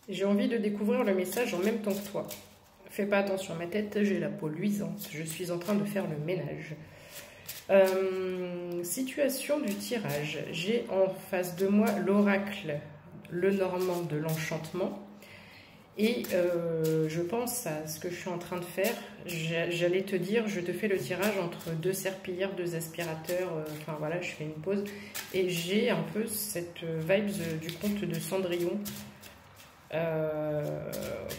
J'ai envie de découvrir le message en même temps que toi. Fais pas attention à ma tête, j'ai la peau luisante. Je suis en train de faire le ménage. Situation du tirage. J'ai en face de moi l'oracle, le normand de l'enchantement. Et je pense à ce que je suis en train de faire. J'allais te dire, je te fais le tirage entre deux serpillères, deux aspirateurs. Enfin voilà, je fais une pause. Et j'ai un peu cette vibes du conte de Cendrillon.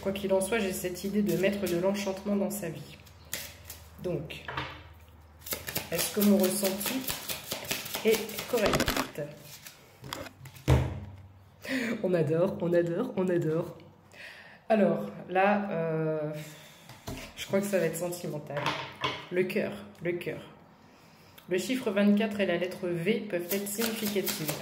Quoi qu'il en soit, j'ai cette idée de mettre de l'enchantement dans sa vie. Donc, est-ce que mon ressenti est correct? On adore, on adore, on adore. Alors, là, je crois que ça va être sentimental. Le cœur, le cœur. Le chiffre 24 et la lettre V peuvent être significatives.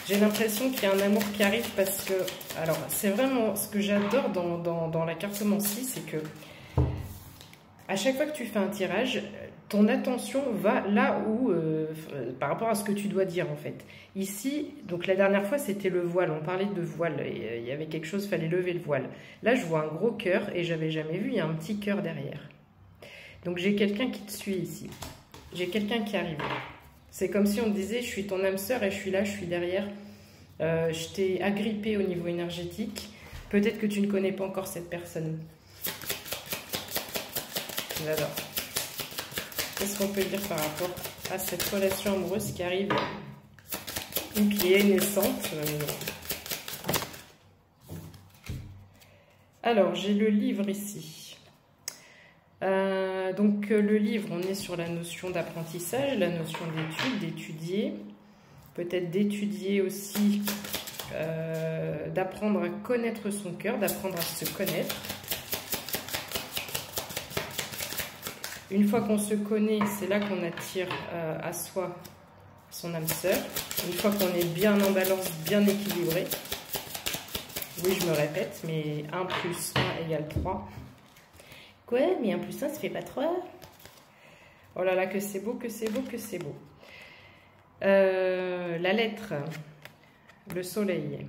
J'ai l'impression qu'il y a un amour qui arrive parce que... Alors, c'est vraiment ce que j'adore dans la cartomancie, c'est que à chaque fois que tu fais un tirage, ton attention va là où, par rapport à ce que tu dois dire en fait. Ici, donc la dernière fois c'était le voile, on parlait de voile, et, il y avait quelque chose, il fallait lever le voile. Là je vois un gros cœur et j'avais jamais vu, il y a un petit cœur derrière. Donc j'ai quelqu'un qui te suit ici, j'ai quelqu'un qui arrive. C'est comme si on te disait je suis ton âme sœur et je suis là, je suis derrière. Je t'ai agrippé au niveau énergétique, peut-être que tu ne connais pas encore cette personne. J'adore. Qu'est-ce qu'on peut dire par rapport à cette relation amoureuse qui arrive ou qui est naissante? Alors, j'ai le livre ici. Donc, le livre, on est sur la notion d'apprentissage, la notion d'étude, d'étudier. Peut-être d'étudier aussi, d'apprendre à connaître son cœur, d'apprendre à se connaître. Une fois qu'on se connaît, c'est là qu'on attire à soi son âme sœur. Une fois qu'on est bien en balance, bien équilibré. Oui, je me répète, mais 1 plus 1 égale 3. Quoi? Mais 1 plus 1, ça fait pas 3? Oh là là, que c'est beau, que c'est beau, que c'est beau. La lettre, le soleil.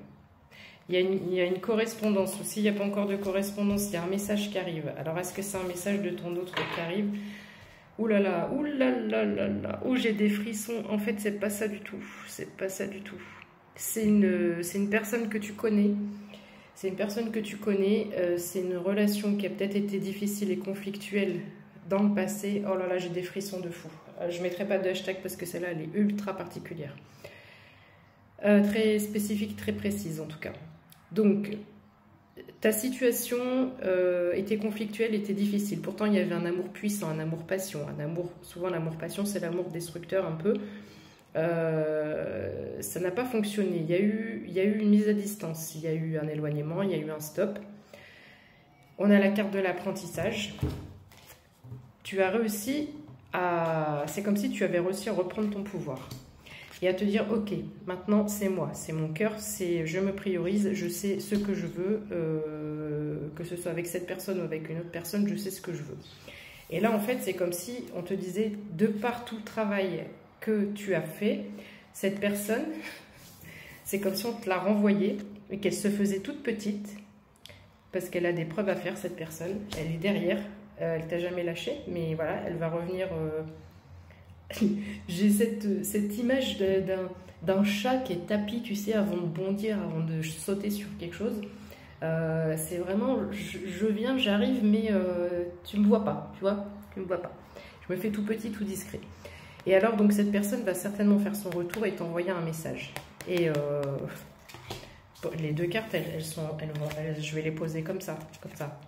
Il y a une correspondance aussi, il n'y a pas encore de correspondance, il y a un message qui arrive. Alors, est-ce que c'est un message de ton autre qui arrive? Ouh là là, ouh là là là là, oh j'ai des frissons. En fait, c'est pas ça du tout, c'est pas ça du tout. C'est une personne que tu connais, c'est une personne que tu connais, c'est une relation qui a peut-être été difficile et conflictuelle dans le passé. Oh là là, j'ai des frissons de fou. Je ne mettrai pas de hashtag parce que celle-là, elle est ultra particulière. Très spécifique, très précise en tout cas. Donc, ta situation était conflictuelle, était difficile. Pourtant, il y avait un amour puissant, un amour-passion. Souvent, l'amour-passion, c'est l'amour destructeur un peu. Ça n'a pas fonctionné. Il y a eu une mise à distance, il y a eu un éloignement, il y a eu un stop. On a la carte de l'apprentissage. Tu as réussi à... C'est comme si tu avais réussi à reprendre ton pouvoir. Et à te dire, ok, maintenant c'est moi, c'est mon cœur, je me priorise, je sais ce que je veux, que ce soit avec cette personne ou avec une autre personne, je sais ce que je veux. Et là, en fait, c'est comme si on te disait, de par tout le travail que tu as fait, cette personne, c'est comme si on te l'a renvoyée et qu'elle se faisait toute petite, parce qu'elle a des preuves à faire, cette personne, elle est derrière, elle t'a jamais lâché, mais voilà, elle va revenir... J'ai cette image d'un chat qui est tapi, tu sais, avant de bondir, avant de sauter sur quelque chose. C'est vraiment, je viens, j'arrive, mais tu me vois pas, tu vois, tu me vois pas. Je me fais tout petit, tout discret. Et alors, donc, cette personne va certainement faire son retour et t'envoyer un message. Et les deux cartes, je vais les poser comme ça, comme ça.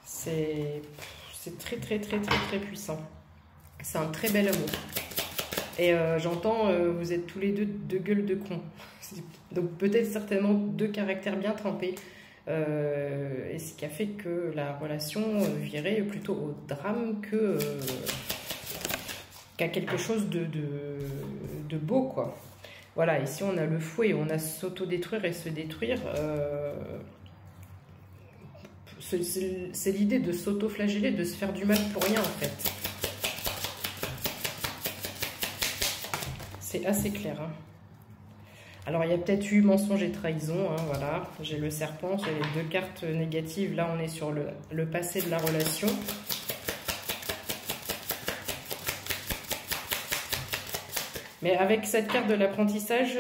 C'est très, très, très, très, très puissant. C'est un très bel amour. Et j'entends, vous êtes tous les deux de gueule de con. Donc peut-être certainement deux caractères bien trempés. Et ce qui a fait que la relation virait plutôt au drame qu'à quelque chose de beau, quoi. Voilà, ici on a le fouet, on a s'autodétruire et se détruire. C'est l'idée de s'auto-flageller, de se faire du mal pour rien, en fait. C'est assez clair, hein. Alors, il y a peut-être eu mensonge et trahison, hein, voilà. J'ai le serpent, j'ai les 2 cartes négatives. Là, on est sur le passé de la relation. Mais avec cette carte de l'apprentissage,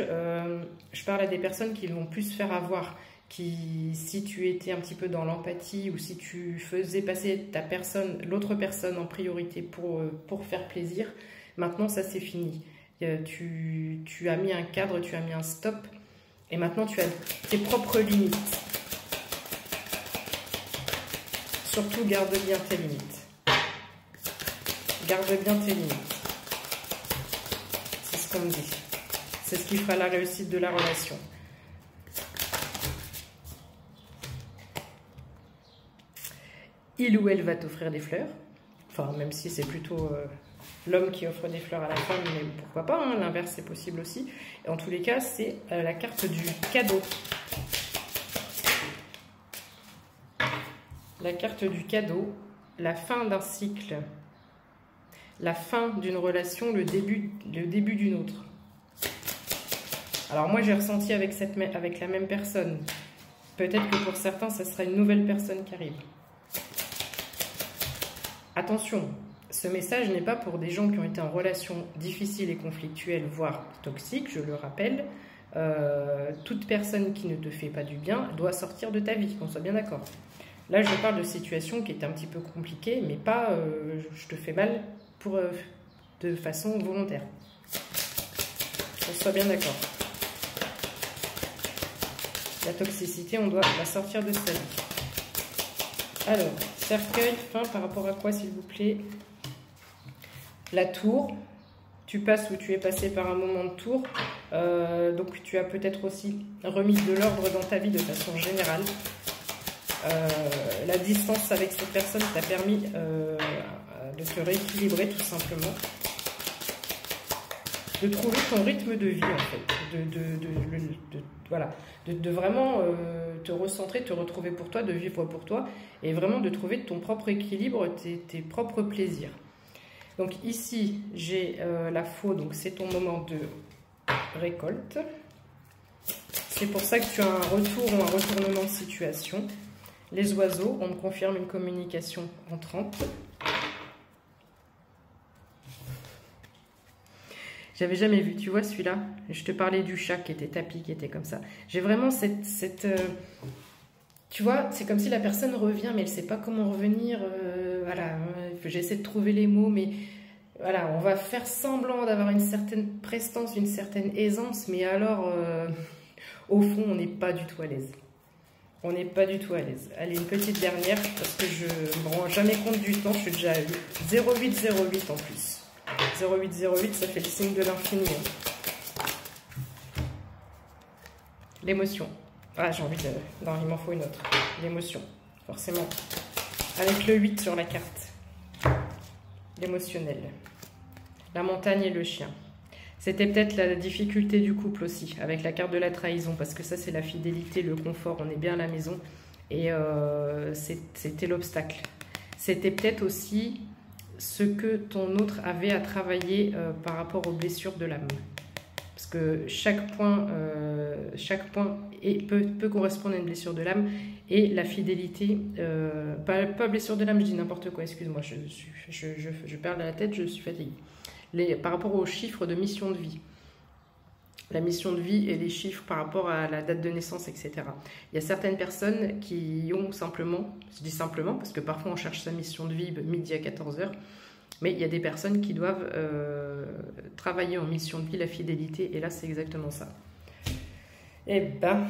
je parle à des personnes qui vont plus se faire avoir. Qui, si tu étais un petit peu dans l'empathie ou si tu faisais passer l'autre personne en priorité pour faire plaisir, maintenant ça c'est fini. Tu as mis un cadre, tu as mis un stop et maintenant tu as tes propres limites. Surtout garde bien tes limites. Garde bien tes limites. C'est ce qu'on me dit. C'est ce qui fera la réussite de la relation. Il ou elle va t'offrir des fleurs. Enfin, même si c'est plutôt l'homme qui offre des fleurs à la femme, mais pourquoi pas, hein, l'inverse c'est possible aussi. Et en tous les cas, c'est la carte du cadeau. La carte du cadeau, la fin d'un cycle, la fin d'une relation, le début d'une autre. Alors moi, j'ai ressenti avec la même personne. Peut-être que pour certains, ça sera une nouvelle personne qui arrive. Attention, ce message n'est pas pour des gens qui ont été en relation difficile et conflictuelle, voire toxique, je le rappelle. Toute personne qui ne te fait pas du bien doit sortir de ta vie, qu'on soit bien d'accord. Là, je parle de situations qui étaient un petit peu compliquées, mais pas je te fais mal de façon volontaire. Qu'on soit bien d'accord. La toxicité, on doit la sortir de sa vie. Alors, cercueil, fin par rapport à quoi, s'il vous plaît? La tour. Tu passes ou tu es passé par un moment de tour. Donc, tu as peut-être aussi remis de l'ordre dans ta vie de façon générale. La distance avec cette personne t'a permis de te rééquilibrer, tout simplement. De trouver ton rythme de vie, en fait. Voilà. De vraiment te recentrer, te retrouver pour toi, de vivre pour toi, et vraiment de trouver ton propre équilibre, tes propres plaisirs. Donc ici, j'ai la faux, donc c'est ton moment de récolte. C'est pour ça que tu as un retour ou un retournement de situation. Les oiseaux, on me confirme une communication entrante. J'avais jamais vu, tu vois celui-là. Je te parlais du chat qui était tapis, qui était comme ça. J'ai vraiment cette tu vois, c'est comme si la personne revient, mais elle ne sait pas comment revenir. Voilà, j'essaie de trouver les mots, mais voilà, on va faire semblant d'avoir une certaine prestance, une certaine aisance, mais alors, au fond, on n'est pas du tout à l'aise. On n'est pas du tout à l'aise. Allez, une petite dernière, parce que je ne me rends jamais compte du temps, je suis déjà à 0808 en plus. 0808, ça fait le signe de l'infini. L'émotion. Ah, j'ai envie de... Non, il m'en faut une autre. L'émotion, forcément. Avec le 8 sur la carte. L'émotionnel. La montagne et le chien. C'était peut-être la difficulté du couple aussi, avec la carte de la trahison, parce que ça, c'est la fidélité, le confort, on est bien à la maison. Et c'était l'obstacle. C'était peut-être aussi ce que ton autre avait à travailler par rapport aux blessures de l'âme. Parce que chaque point peut correspondre à une blessure de l'âme. Et la fidélité, pas blessure de l'âme, je dis n'importe quoi, excuse-moi, je perds la tête, je suis fatiguée. Par rapport aux chiffres de mission de vie. La mission de vie et les chiffres par rapport à la date de naissance, etc. Il y a certaines personnes qui ont simplement, je dis simplement parce que parfois on cherche sa mission de vie midi à 14h, mais il y a des personnes qui doivent travailler en mission de vie la fidélité, et là c'est exactement ça. Eh ben,